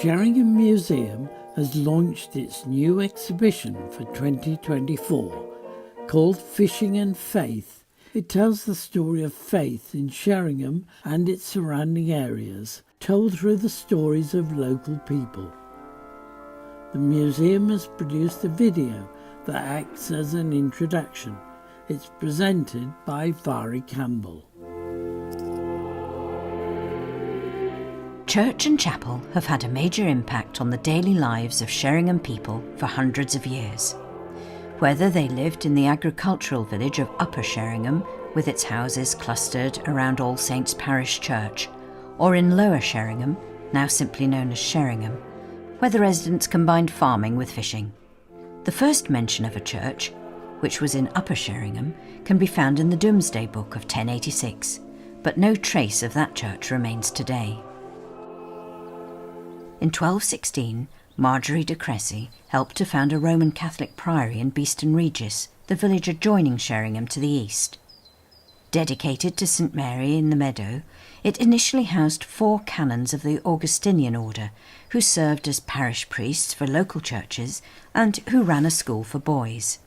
Sheringham Museum has launched its new exhibition for 2024 called Fishing and Faith. It tells the story of faith in Sheringham and its surrounding areas, told through the stories of local people. The museum has produced a video that acts as an introduction. It's presented by Vari Campbell. Church and chapel have had a major impact on the daily lives of Sheringham people for hundreds of years. Whether they lived in the agricultural village of Upper Sheringham, with its houses clustered around All Saints Parish Church, or in Lower Sheringham, now simply known as Sheringham, where the residents combined farming with fishing. The first mention of a church, which was in Upper Sheringham, can be found in the Domesday Book of 1086, but no trace of that church remains today. In 1216, Marjorie de Cressy helped to found a Roman Catholic priory in Beeston Regis, the village adjoining Sheringham to the east. Dedicated to St Mary in the Meadow, it initially housed 4 canons of the Augustinian order, who served as parish priests for local churches and who ran a school for boys.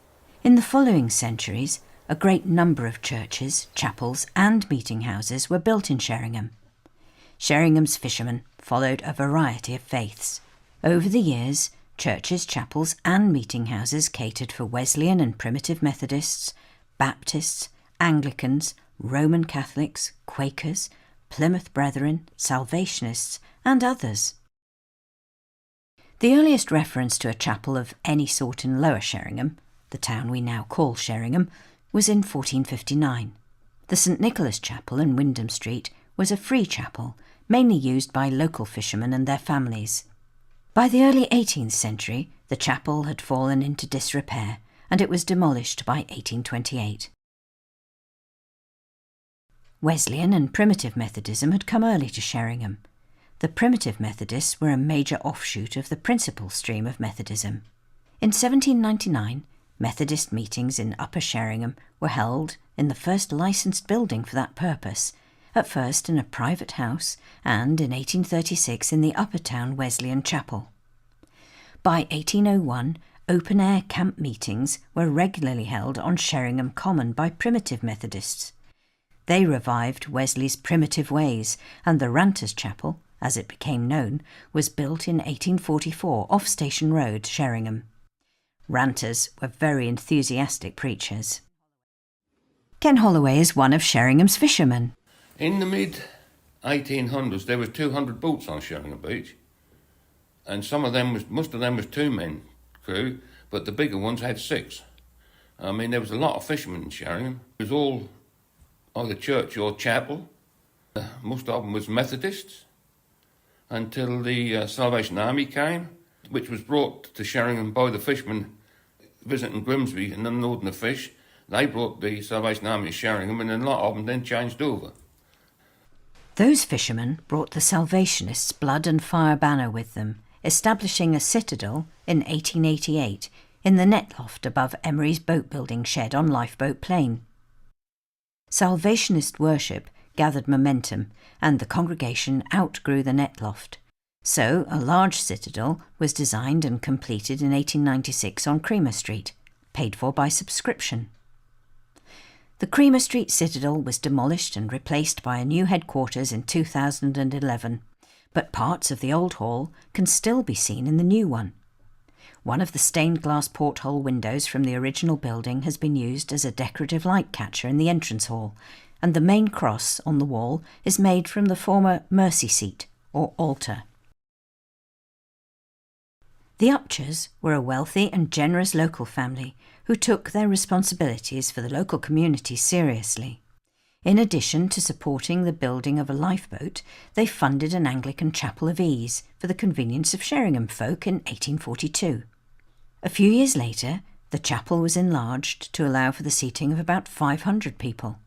In the following centuries, a great number of churches, chapels and meeting houses were built in Sheringham. Sheringham's fishermen followed a variety of faiths. Over the years, churches, chapels and meeting houses catered for Wesleyan and Primitive Methodists, Baptists, Anglicans, Roman Catholics, Quakers, Plymouth Brethren, Salvationists and others. The earliest reference to a chapel of any sort in Lower Sheringham, the town we now call Sheringham, was in 1459. The St Nicholas Chapel in Wyndham Street was a free chapel, mainly used by local fishermen and their families. By the early 18th century, the chapel had fallen into disrepair and it was demolished by 1828. Wesleyan and Primitive Methodism had come early to Sheringham. The Primitive Methodists were a major offshoot of the principal stream of Methodism. In 1799, Methodist meetings in Upper Sheringham were held in the first licensed building for that purpose, at first in a private house and in 1836 in the Upper Town Wesleyan Chapel. By 1801, open-air camp meetings were regularly held on Sheringham Common by Primitive Methodists. They revived Wesley's primitive ways, and the Ranters Chapel, as it became known, was built in 1844 off Station Road, Sheringham. Ranters were very enthusiastic preachers. Ken Holloway is one of Sheringham's fishermen. In the mid-1800s, there was 200 boats on Sheringham Beach, and most of them was 2-man crew, but the bigger ones had 6. I mean, there was a lot of fishermen in Sheringham. It was all either church or chapel. Most of them was Methodists, until the Salvation Army came, which was brought to Sheringham by the fishermen visiting Grimsby and unloading the fish. They brought the Salvation Army to Sheringham, and a lot of them then changed over. Those fishermen brought the Salvationists' blood and fire banner with them, establishing a citadel in 1888 in the net loft above Emery's boat-building shed on Lifeboat Plain. Salvationist worship gathered momentum and the congregation outgrew the net loft. So a large citadel was designed and completed in 1896 on Creamer Street, paid for by subscription. The Creamer Street Citadel was demolished and replaced by a new headquarters in 2011, but parts of the old hall can still be seen in the new one. One of the stained glass porthole windows from the original building has been used as a decorative light catcher in the entrance hall, and the main cross on the wall is made from the former mercy seat or altar. The Upchers were a wealthy and generous local family who took their responsibilities for the local community seriously. In addition to supporting the building of a lifeboat, they funded an Anglican chapel of ease for the convenience of Sheringham folk in 1842. A few years later, the chapel was enlarged to allow for the seating of about 500 people.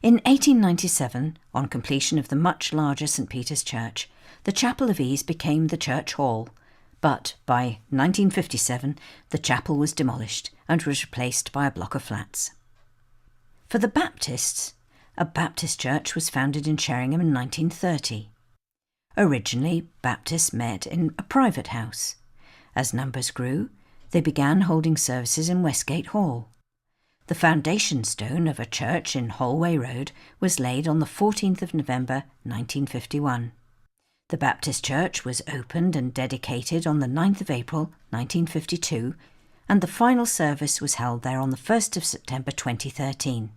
In 1897, on completion of the much larger St Peter's Church, the Chapel of Ease became the church hall, but by 1957 the chapel was demolished and was replaced by a block of flats. For the Baptists, a Baptist church was founded in Sheringham in 1930. Originally, Baptists met in a private house. As numbers grew, they began holding services in Westgate Hall. The foundation stone of a church in Holway Road was laid on the 14th of November 1951. The Baptist church was opened and dedicated on the 9th of April 1952, and the final service was held there on the 1st of September 2013.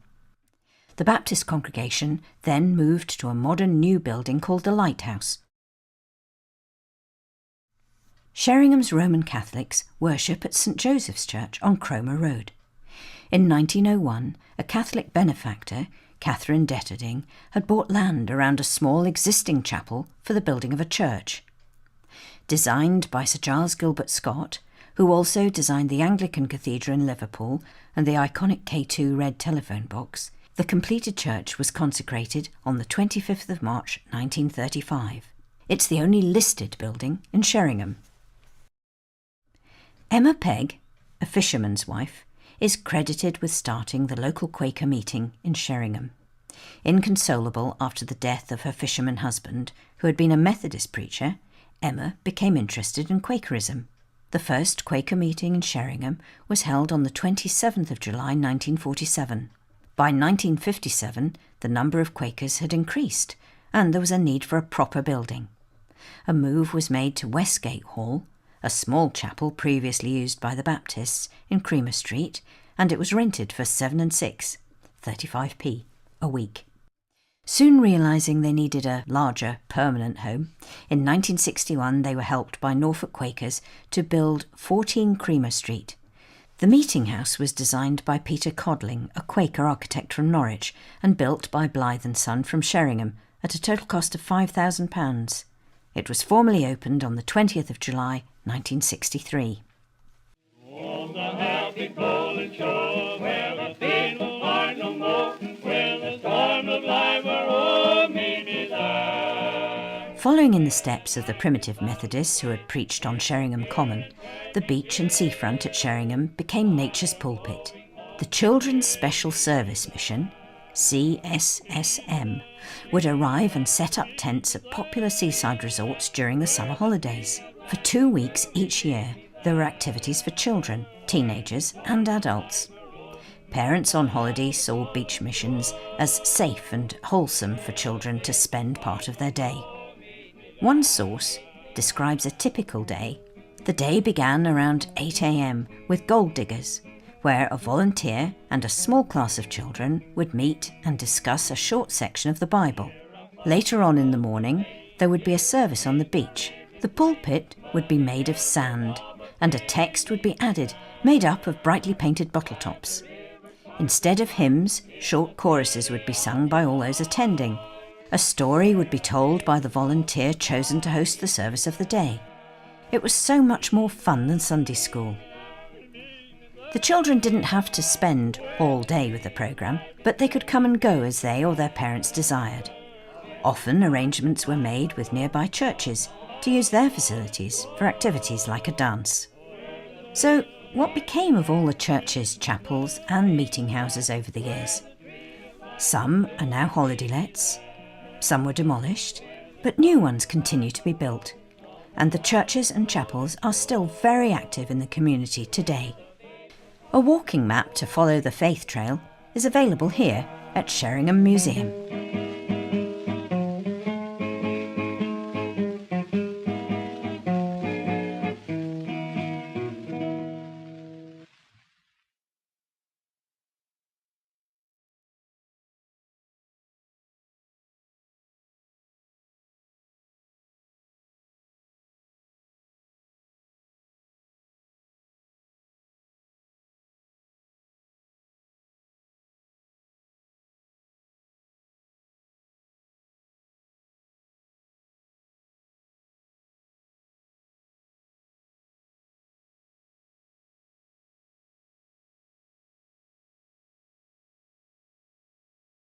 The Baptist congregation then moved to a modern new building called the Lighthouse. Sheringham's Roman Catholics worship at St Joseph's Church on Cromer Road. In 1901, a Catholic benefactor, Catherine Detterding, had bought land around a small existing chapel for the building of a church. Designed by Sir Giles Gilbert Scott, who also designed the Anglican Cathedral in Liverpool and the iconic K2 red telephone box, the completed church was consecrated on the 25th of March 1935. It's the only listed building in Sheringham. Emma Pegg, a fisherman's wife, is credited with starting the local Quaker meeting in Sheringham. Inconsolable after the death of her fisherman husband, who had been a Methodist preacher, Emma became interested in Quakerism. The first Quaker meeting in Sheringham was held on the 27th of July 1947. By 1957, the number of Quakers had increased, and there was a need for a proper building. A move was made to Westgate Hall, a small chapel previously used by the Baptists, in Creamer Street, and it was rented for 7 and 6, 35p, a week. Soon realising they needed a larger, permanent home, in 1961 they were helped by Norfolk Quakers to build 14 Creamer Street. The meeting house was designed by Peter Codling, a Quaker architect from Norwich, and built by Blythe and Son from Sheringham at a total cost of £5,000. It was formally opened on the 20th of July 1963. On the happy golden shore, where the pain will find no more, where the storm of life are o'er me desire. Following in the steps of the primitive Methodists who had preached on Sheringham Common, the beach and seafront at Sheringham became nature's pulpit. The Children's Special Service Mission, CSSM, would arrive and set up tents at popular seaside resorts during the summer holidays. For 2 weeks each year, there were activities for children, teenagers and adults. Parents on holiday saw beach missions as safe and wholesome for children to spend part of their day. One source describes a typical day. The day began around 8 a.m. with gold diggers, where a volunteer and a small class of children would meet and discuss a short section of the Bible. Later on in the morning, there would be a service on the beach. The pulpit would be made of sand, and a text would be added, made up of brightly painted bottle tops. Instead of hymns, short choruses would be sung by all those attending. A story would be told by the volunteer chosen to host the service of the day. It was so much more fun than Sunday school. The children didn't have to spend all day with the programme, but they could come and go as they or their parents desired. Often arrangements were made with nearby churches to use their facilities for activities like a dance. So, what became of all the churches, chapels and meeting houses over the years? Some are now holiday lets, some were demolished, but new ones continue to be built, and the churches and chapels are still very active in the community today. A walking map to follow the faith trail is available here at Sheringham Museum.